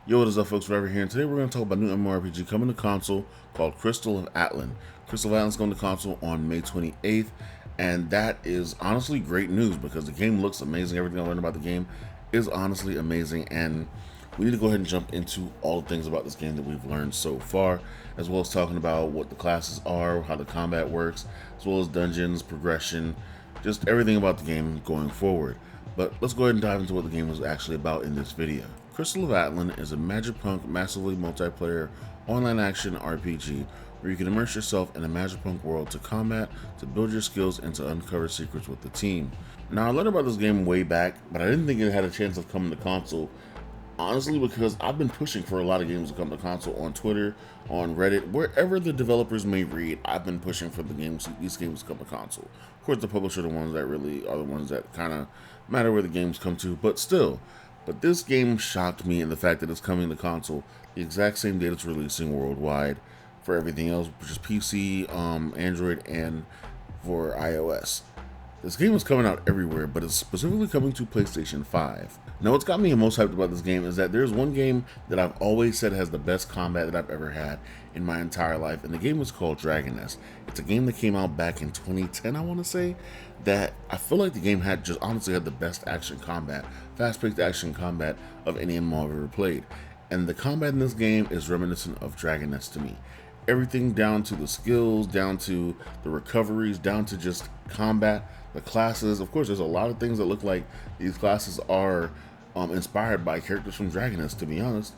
Yo, what is up, folks? Forever here, and today we're going to talk about a new MMORPG coming to console called Crystal of Atlan. Crystal of Atlan is going to console on May 28th, and that is honestly great news because the game looks amazing. Everything I learned about the game is honestly amazing, and we need to go ahead and jump into all the things about this game that we've learned so far, as well as talking about what the classes are, how the combat works, as well as dungeons, progression, just everything about the game going forward. But let's go ahead and dive into what the game was actually about in this video. Crystal of Atlan is a Magicpunk massively multiplayer online action RPG where you can immerse yourself in a Magicpunk world to combat, to build your skills, and to uncover secrets with the team. Now, I learned about this game way back, but I didn't think it had a chance of coming to console, honestly, because I've been pushing for a lot of games to come to console on Twitter, on Reddit, wherever the developers may read. I've been pushing for these games to come to console. Of course, the publisher are the ones that really are the ones that kind of matter where the games come to, but still. But this game shocked me in the fact that it's coming to console the exact same date it's releasing worldwide for everything else, which is PC, Android, and for iOS. This game is coming out everywhere, but it's specifically coming to PlayStation 5. Now, what's got me most hyped about this game is that there's one game that I've always said has the best combat that I've ever had in my entire life, and the game is called Dragon Nest. It's a game that came out back in 2010, I want to say, that I feel like the game just honestly had the best action combat, fast-paced action combat of any MMO I've ever played. And the combat in this game is reminiscent of Dragon Nest to me. Everything down to the skills, down to the recoveries, down to just combat, the classes. Of course, there's a lot of things that look like these classes are inspired by characters from Dragon Nest, to be honest.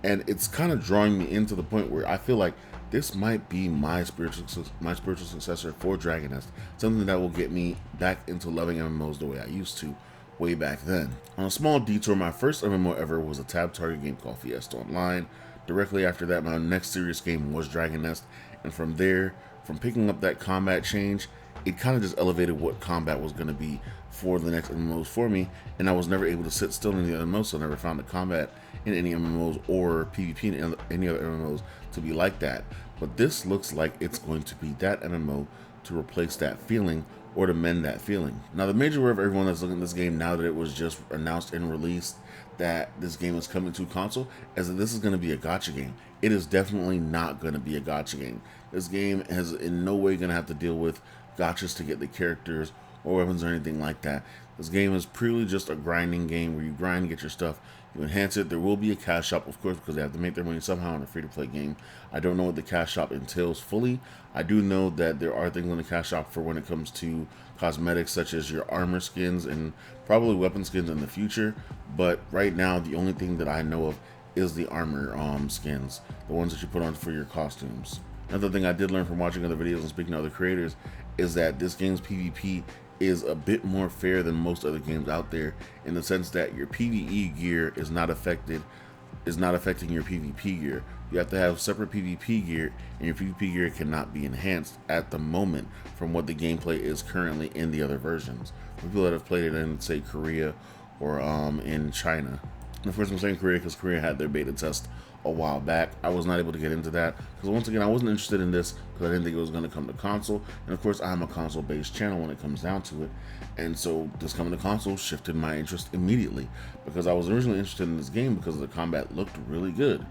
And it's kind of drawing me into the point where I feel like this might be my spiritual successor for Dragon Nest, something that will get me back into loving MMOs the way I used to way back then. On a small detour, my first MMO ever was a tab target game called Fiesta Online. Directly after that, my next serious game was Dragon Nest, and from there, from picking up that combat change, it kind of just elevated what combat was going to be for the next MMOs for me, and I was never able to sit still in the MMOs, so I never found the combat in any MMOs or PvP in any other MMOs to be like that. But this looks like it's going to be that MMO to replace that feeling or to mend that feeling. Now, the major worry of everyone that's looking at this game now that it was just announced and released that this game is coming to console is that this is going to be a gacha game. It is definitely not going to be a gacha game. This game is in no way going to have to deal with gachas to get the characters or weapons or anything like that. This game is purely just a grinding game where you grind, get your stuff, you enhance it. There will be a cash shop, of course, because they have to make their money somehow in a free-to-play game. I don't know what the cash shop entails fully. I do know that there are things in the cash shop for when it comes to cosmetics, such as your armor skins and probably weapon skins in the future. But right now, the only thing that I know of is the armor skins, the ones that you put on for your costumes. Another thing I did learn from watching other videos and speaking to other creators is that this game's PvP is a bit more fair than most other games out there, in the sense that your PvE gear is not affecting your PvP gear. You have to have separate PvP gear, and your PvP gear cannot be enhanced at the moment from what the gameplay is currently in the other versions. For people that have played it in, say, Korea or in China. And of course, I'm saying Korea because Korea had their beta test a while back. I was not able to get into that because, once again, I wasn't interested in this because I didn't think it was going to come to console. And of course, I'm a console-based channel when it comes down to it. And so this coming to console shifted my interest immediately, because I was originally interested in this game because the combat looked really good,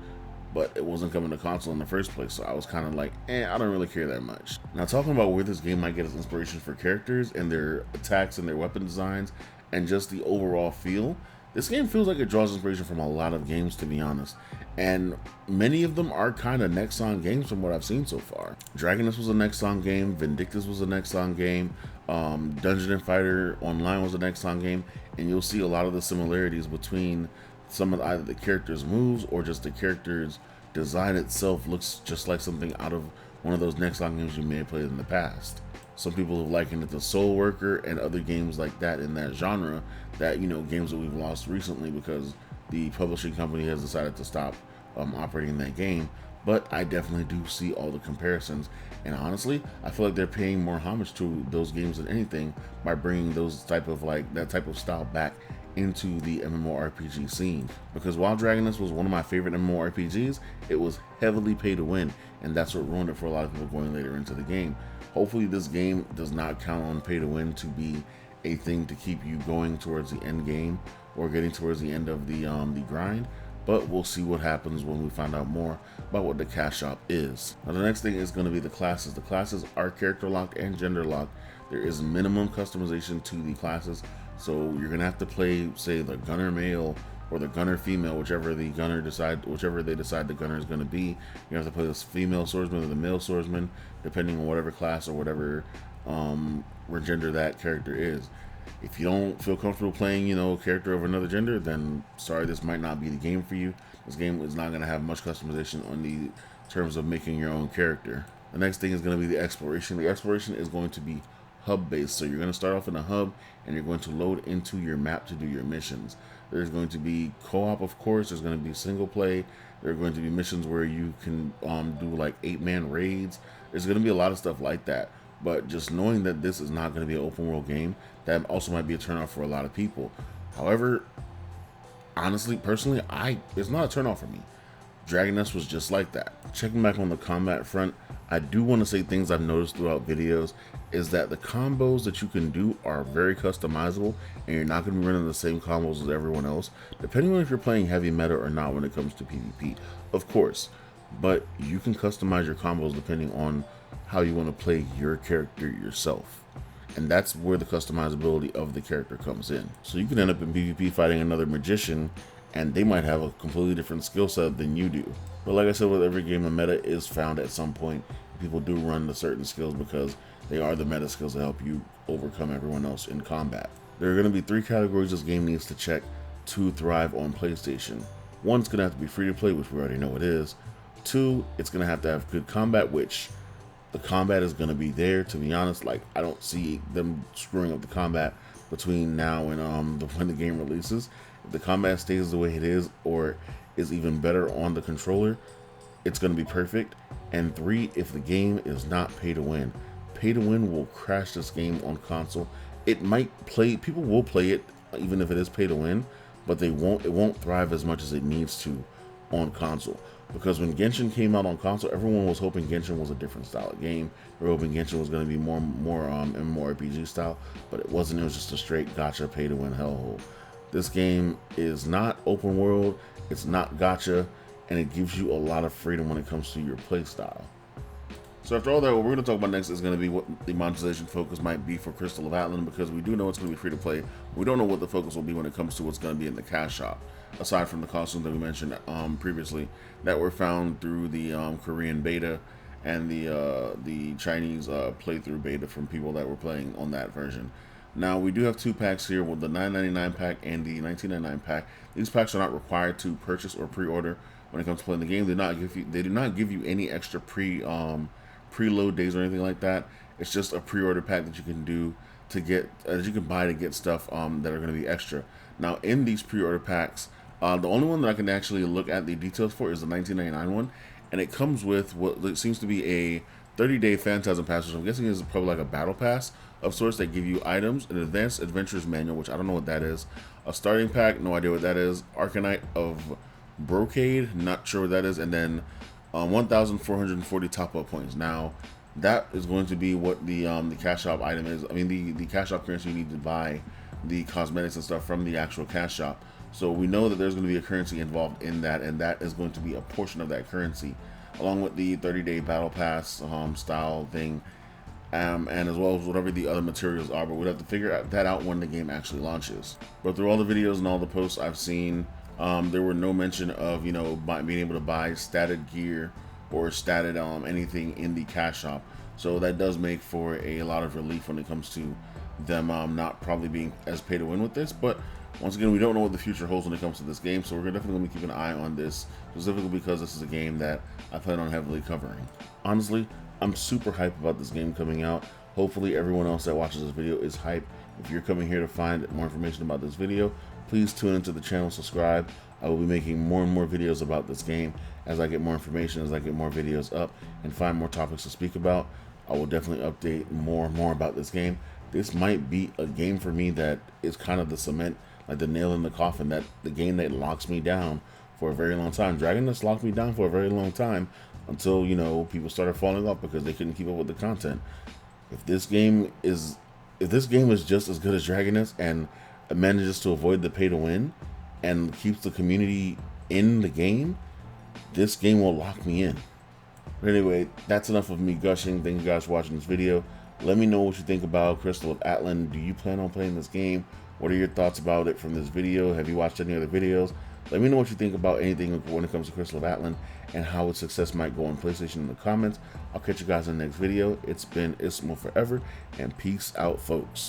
but it wasn't coming to console in the first place. So I was kind of like, I don't really care that much. Now, talking about where this game might get its inspiration for characters and their attacks and their weapon designs and just the overall feel, this game feels like it draws inspiration from a lot of games, to be honest, and many of them are kind of Nexon games from what I've seen so far. Dragon Nest was a Nexon game, Vindictus was a Nexon game, Dungeon and Fighter Online was a Nexon game, and you'll see a lot of the similarities between some of either the characters' moves or just the characters' design itself looks just like something out of one of those Nexon games you may have played in the past. Some people have likened it to Soul Worker and other games like that in that genre, that, games that we've lost recently because the publishing company has decided to stop operating that game. But I definitely do see all the comparisons, and honestly, I feel like they're paying more homage to those games than anything by bringing that type of style back into the MMORPG scene. Because while Dragon Nest was one of my favorite MMORPGs, it was heavily pay to win, and that's what ruined it for a lot of people going later into the game. Hopefully this game does not count on pay to win to be a thing to keep you going towards the end game or getting towards the end of the grind. but we'll see what happens when we find out more about what the cash shop is. Now the next thing is going to be the classes. The classes are character locked and gender locked. There is minimum customization to the classes, so you're going to have to play, say, the gunner male or the gunner female, whichever they decide the gunner is going to be. You have to play this female swordsman or the male swordsman, depending on whatever class or whatever gender that character is. If you don't feel comfortable playing, a character of another gender, then sorry, this might not be the game for you. This game is not going to have much customization on the terms of making your own character. The next thing is going to be the exploration. The exploration is going to be hub-based, so you're going to start off in a hub, and you're going to load into your map to do your missions. There's going to be co-op, of course. There's going to be single play. There are going to be missions where you can do like 8-man raids. There's going to be a lot of stuff like that. But just knowing that this is not going to be an open world game, that also might be a turnoff for a lot of people. However, honestly, personally, it's not a turnoff for me. Dragon Nest was just like that. Checking back on the combat front, I do want to say things I've noticed throughout videos is that the combos that you can do are very customizable, and you're not going to be running the same combos as everyone else, depending on if you're playing heavy meta or not when it comes to PvP, of course. But you can customize your combos depending on how you want to play your character yourself. And that's where the customizability of the character comes in. So you can end up in PvP fighting another magician, and they might have a completely different skill set than you do. But like I said, with every game, a meta is found at some point. People do run to certain skills because they are the meta skills that help you overcome everyone else in combat. There are going to be 3 categories this game needs to check to thrive on PlayStation. One's going to have to be free to play, which we already know it is. 2, it's going to have good combat, which the combat is going to be there. To be honest, like, I don't see them screwing up the combat between now and when the game releases. If the combat stays the way it is or is even better on the controller, it's going to be perfect. And 3, if the game is not pay to win. Pay to win will crash this game on console. It might play, people will play it even if it is pay to win, but it won't thrive as much as it needs to on console. Because when Genshin came out on console, everyone was hoping Genshin was a different style of game. They were hoping Genshin was going to be more MMORPG style, but it wasn't. It was just a straight gacha pay to win hellhole. This game is not open world, it's not gacha, and it gives you a lot of freedom when it comes to your play style. So after all that, what we're going to talk about next is going to be what the monetization focus might be for Crystal of Atlan, because we do know it's going to be free to play. We don't know what the focus will be when it comes to what's going to be in the cash shop, aside from the costumes that we mentioned previously that were found through the Korean beta and the Chinese playthrough beta from people that were playing on that version. Now we do have 2 packs here, with the $9.99 pack and the $19.99 pack. These packs are not required to purchase or pre-order when it comes to playing the game. They do not give you any extra preload days or anything like that. It's just a pre-order pack that you can do to get that you can buy to get stuff that are going to be extra. Now in these pre-order packs, the only one that I can actually look at the details for is the $19.99 one, and it comes with what seems to be a 30-day Phantasm Pass, which I'm guessing is probably like a battle pass of sorts that give you items, an advanced adventures manual, which I don't know what that is, a starting pack, no idea what that is, Arcanite of Brocade, not sure what that is, and then 1,440 top-up points. Now that is going to be what the cash shop item is. I mean the cash shop currency you need to buy the cosmetics and stuff from the actual cash shop. So we know that there's going to be a currency involved in that, and that is going to be a portion of that currency, along with the 30-day battle pass style thing, and as well as whatever the other materials are. But we'd have to figure that out when the game actually launches. But through all the videos and all the posts I've seen, there were no mention of being able to buy statted gear or statted anything in the cash shop. So that does make for a lot of relief when it comes to them not probably being as pay to win with this. But once again, we don't know what the future holds when it comes to this game, so we're definitely going to be keeping an eye on this, specifically because this is a game that I plan on heavily covering. Honestly, I'm super hyped about this game coming out. Hopefully everyone else that watches this video is hyped. If you're coming here to find more information about this video, please tune into the channel, subscribe. I will be making more and more videos about this game as I get more information, as I get more videos up and find more topics to speak about. I will definitely update more and more about this game. This might be a game for me that is kind of the cement, like the nail in the coffin, that the game that locks me down for a very long time. Dragon Nest locked me down for a very long time until, people started falling off because they couldn't keep up with the content. If this game is just as good as Dragon Nest and manages to avoid the pay to win and keeps the community in the game, this game will lock me in. But anyway, that's enough of me gushing. Thank you guys for watching this video. Let me know what you think about Crystal of Atlan. Do you plan on playing this game? What are your thoughts about it from this video? Have you watched any other videos? Let me know what you think about anything when it comes to Crystal of Atlan and how its success might go on PlayStation in the comments. I'll catch you guys in the next video. It's been Ismo Forever, and peace out, folks.